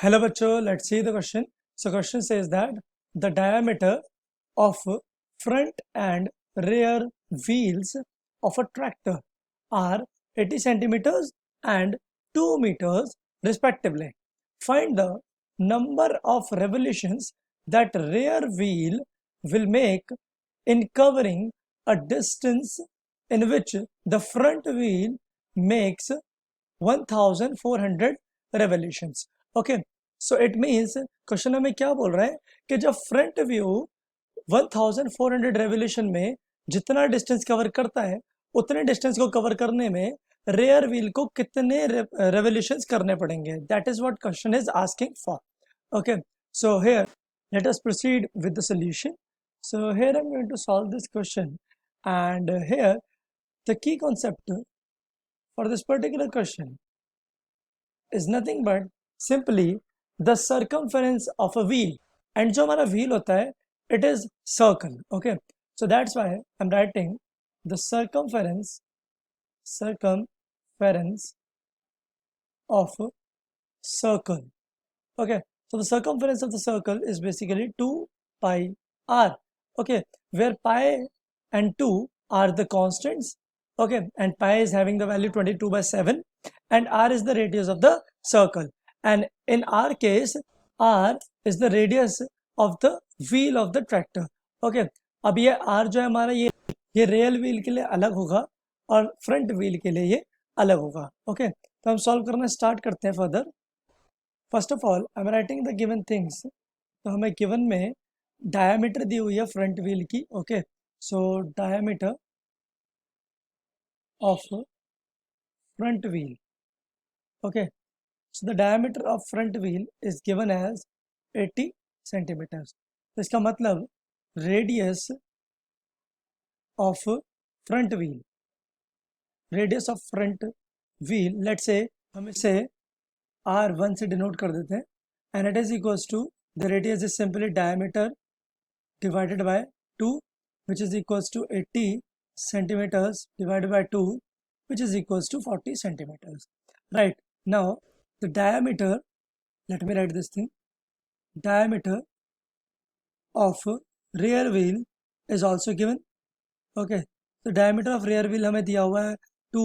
Hello bachcho, let's see the question. So question says that the diameter of front and rear wheels of a tractor are 80 centimeters and 2 meters respectively. Find the number of revolutions that rear wheel will make in covering a distance in which the front wheel makes 1400 revolutions. Okay, so it means question हमें क्या बोल रहा है कि जब front view 1400 revolution में जितना distance cover करता है उतने डिस्टेंस को कवर करने में रेयर व्हील को कितने रेवोल्यूशंस करने पड़ेंगे. That is what question is asking for. Okay, so here let us proceed with the solution. So here I'm going to solve this question, and here the key concept for this particular question is nothing but simply the circumference of a wheel. And जो हमारा wheel होता है it is circle. Okay, so that's why I'm writing the circumference of a circle. Okay, so the circumference of the circle is basically 2 pi r. Okay, where pi and 2 are the constants. Okay, and pi is having the value 22/7 and r is the radius of the circle, and in our case r is the radius of the wheel of the tractor. Okay, अब ये r जो है हमारा ये Real wheel के लिए अलग होगा और फ्रंट व्हील के लिए ये अलग होगा. ओके, तो हम सॉल्व करना स्टार्ट करते हैं further. First of all I am writing the given things. तो हमें गिवन में डायमीटर दी हुई है फ्रंट व्हील की. Okay, so diameter of front wheel. Okay, so the diameter of front wheel is given as 80 centimeters. तो इसका मतलब radius of front wheel, let's say हम इसे R1 से डिनोट कर देते हैं, and it is equals to the radius is simply diameter divided by 2, which is equals to 80 centimeters divided by 2, which is equals to 40 centimeters. Right, now the diameter, let me write this thing, diameter of rear wheel is also given. Okay, the diameter of rear wheel हमें दिया हुआ है 2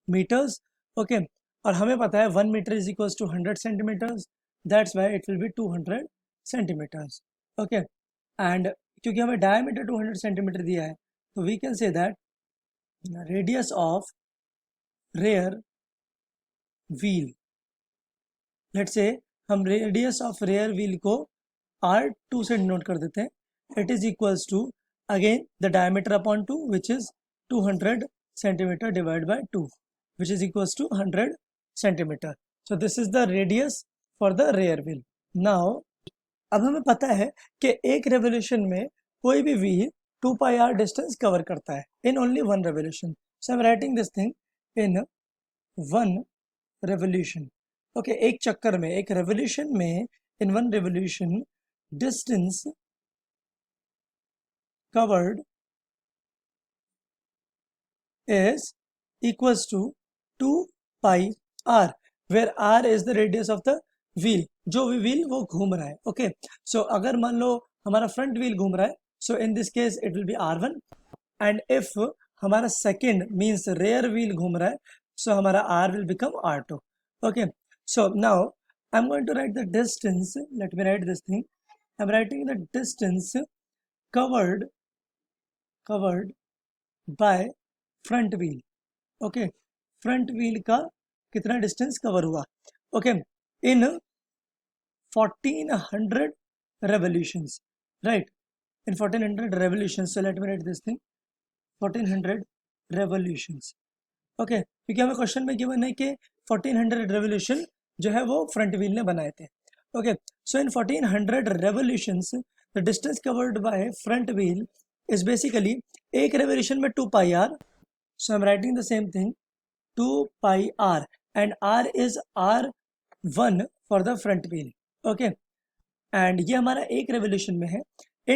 meters. Okay, और हमें पता है 1 meter is equals to 100 centimeters. That's why it will be 200 centimeters. Okay, and क्योंकि हमें diameter 200 centimeter दिया है, तो we can say that radius of rear wheel, let's say हम रेडियस ऑफ रेयर व्हील को R2 से डिनोट कर देते हैं. It is equals to again the diameter upon 2 which is 200 centimetre divide by 2 which is equals to 100 centimetre. So this is the radius for the rear wheel. Now अब हमें पता है कि एक रेवोल्यूशन में कोई भी wheel 2 pi r distance cover करता है in only one revolution. So I am writing this thing in one revolution. Okay, एक चक्कर में, एक रेवोल्यूशन में, in one revolution distance covered is equals to 2 pi r, where r is the radius of the wheel. जो भी wheel वो घूम रहा है. ओके, सो अगर मान लो हमारा फ्रंट व्हील घूम रहा है, so in this case it will be r1, and if हमारा सेकेंड मीन्स रेयर व्हील घूम रहा है, सो हमारा r will become r2. Okay, so now I'm going to write the distance. Let me write this thing. I'm writing the distance covered by front wheel. Okay, front wheel का कितना distance cover हुआ. Okay, in 1400 revolutions. Right, in 1400 revolutions. So let me write this thing, 1400 revolutions. Okay, क्योंकि हमें question में given है कि 1400 revolution जो है वो फ्रंट व्हील ने बनाए थे. Okay, so in 1400 revolutions the distance covered by front wheel is basically, एक रेवोल्यूशन में 2 pi r. So I am writing the same thing, 2 pi r, and r is r1 for the front wheel. Okay, and ये हमारा एक revolution में है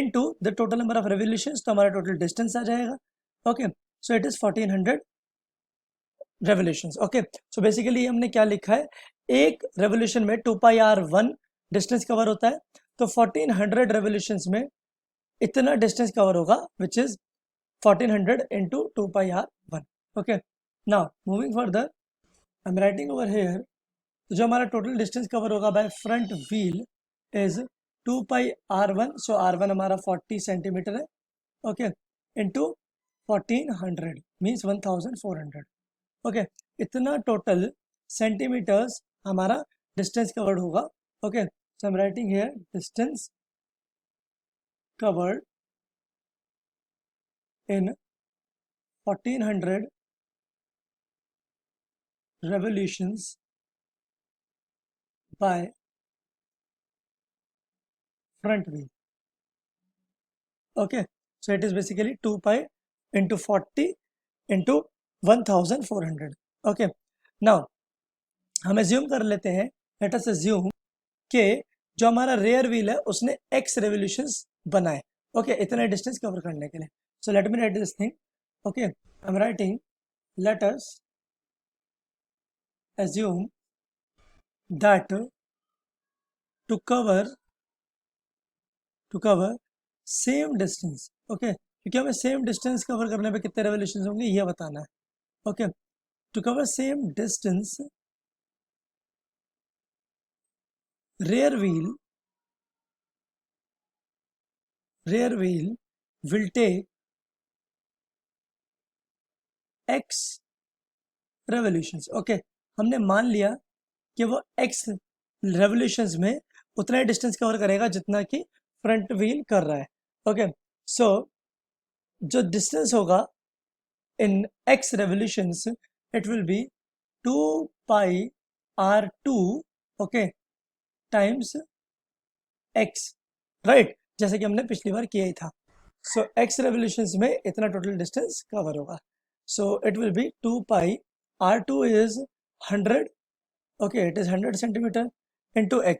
into the total number of revolutions, तो हमारा total distance आ जाएगा. Okay, so it is 1400 revolutions. Okay, so basically हमने क्या लिखा है, एक रेवोल्यूशन में 2πr1 डिस्टेंस कवर होता है, तो 1400 रेवोल्यूशंस में इतना डिस्टेंस कवर होगा, which is 1400 into 2πr1. Okay, now moving further, I am writing over here, जो हमारा टोटल डिस्टेंस कवर होगा by front wheel is 2πr1, so r1 हमारा 40 सेंटीमीटर है, ओके, इंटू 1400 मीन्स 1400. ओके, इतना total centimetres हमारा distance covered होगा. Okay, so I am writing here distance covered in 1400 revolutions by front wheel. Okay, so it is basically 2π into 40 into 1400. Okay, now हम assume कर लेते हैं, let us assume कि जो हमारा रेयर व्हील है उसने x रेवोल्यूशंस बनाए. ओके, इतना डिस्टेंस कवर करने के लिए. So let me write this thing. Okay, I'm writing, let us assume that to cover same distance. Okay, क्योंकि हमें सेम डिस्टेंस कवर करने पे कितने रेवोल्यूशंस होंगे ये बताना है. Okay, to cover same distance rear wheel will take x revolutions. Okay, हमने मान लिया कि वो x रेवोल्यूशंस में उतना ही डिस्टेंस कवर करेगा जितना कि फ्रंट व्हील कर रहा है. ओके, सो जो डिस्टेंस होगा इन x revolutions it will B 2πr2, okay, times x, right, जैसे कि हमने पिछली बार किया ही था. सो x रेवोल्यूशंस में इतना टोटल डिस्टेंस कवर होगा. So it will be 2π, r2 is 100, okay, it is 100 centimeter into x.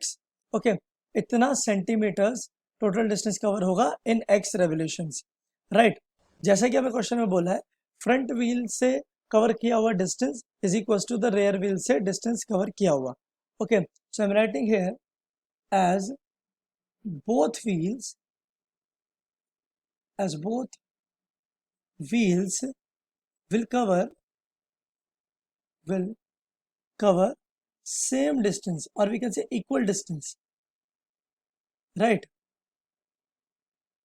Okay, इतना सेंटीमीटर्स टोटल डिस्टेंस कवर होगा इन x रेवोल्यूशंस, राइट. जैसा कि हमें क्वेश्चन में बोला है, फ्रंट व्हील से कवर किया हुआ distance is equal to the rear wheel से डिस्टेंस कवर किया हुआ. Okay, so I am writing here as both wheels will cover same distance, or we can say equal distance, right.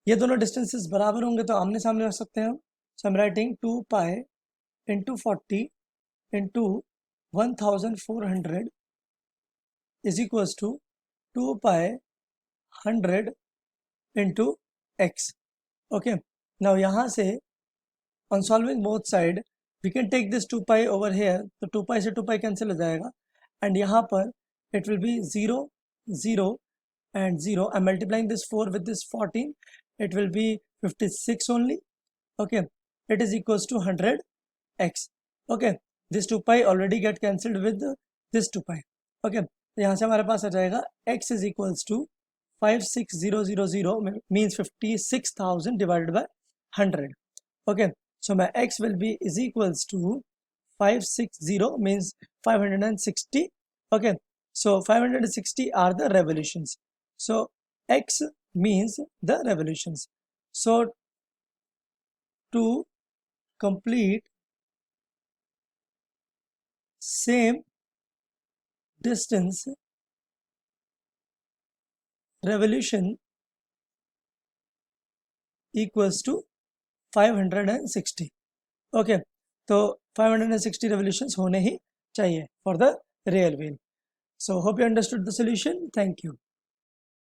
ये दोनों distances बराबर होंगे तो आमने सामने हो सकते हैं. सो I am writing 2π into 40 into 1400 is equals to 2π 100 into x. Okay, now यहाँ से on solving both side we can take this 2π over here, तो 2π से 2π कैंसिल हो जाएगा, and यहाँ पर it will be 0 0 and 0. I'm multiplying this 4 with this 14, it will be 56 only. Okay, it is equals to 100x. Okay, this 2π already get cancelled with this 2π. Okay, यहाँ से हमारे पास आ जाएगा x is equals to 56000 means 56,000 divided by 100. Okay, so my x will be is equals to 560 means 560. Okay, so 560 are the revolutions, so x means the revolutions. So to complete same distance revolution equals to 560. Okay, तो 560 revolutions होने ही चाहिए for the real wheel. So hope you understood the solution. Thank you.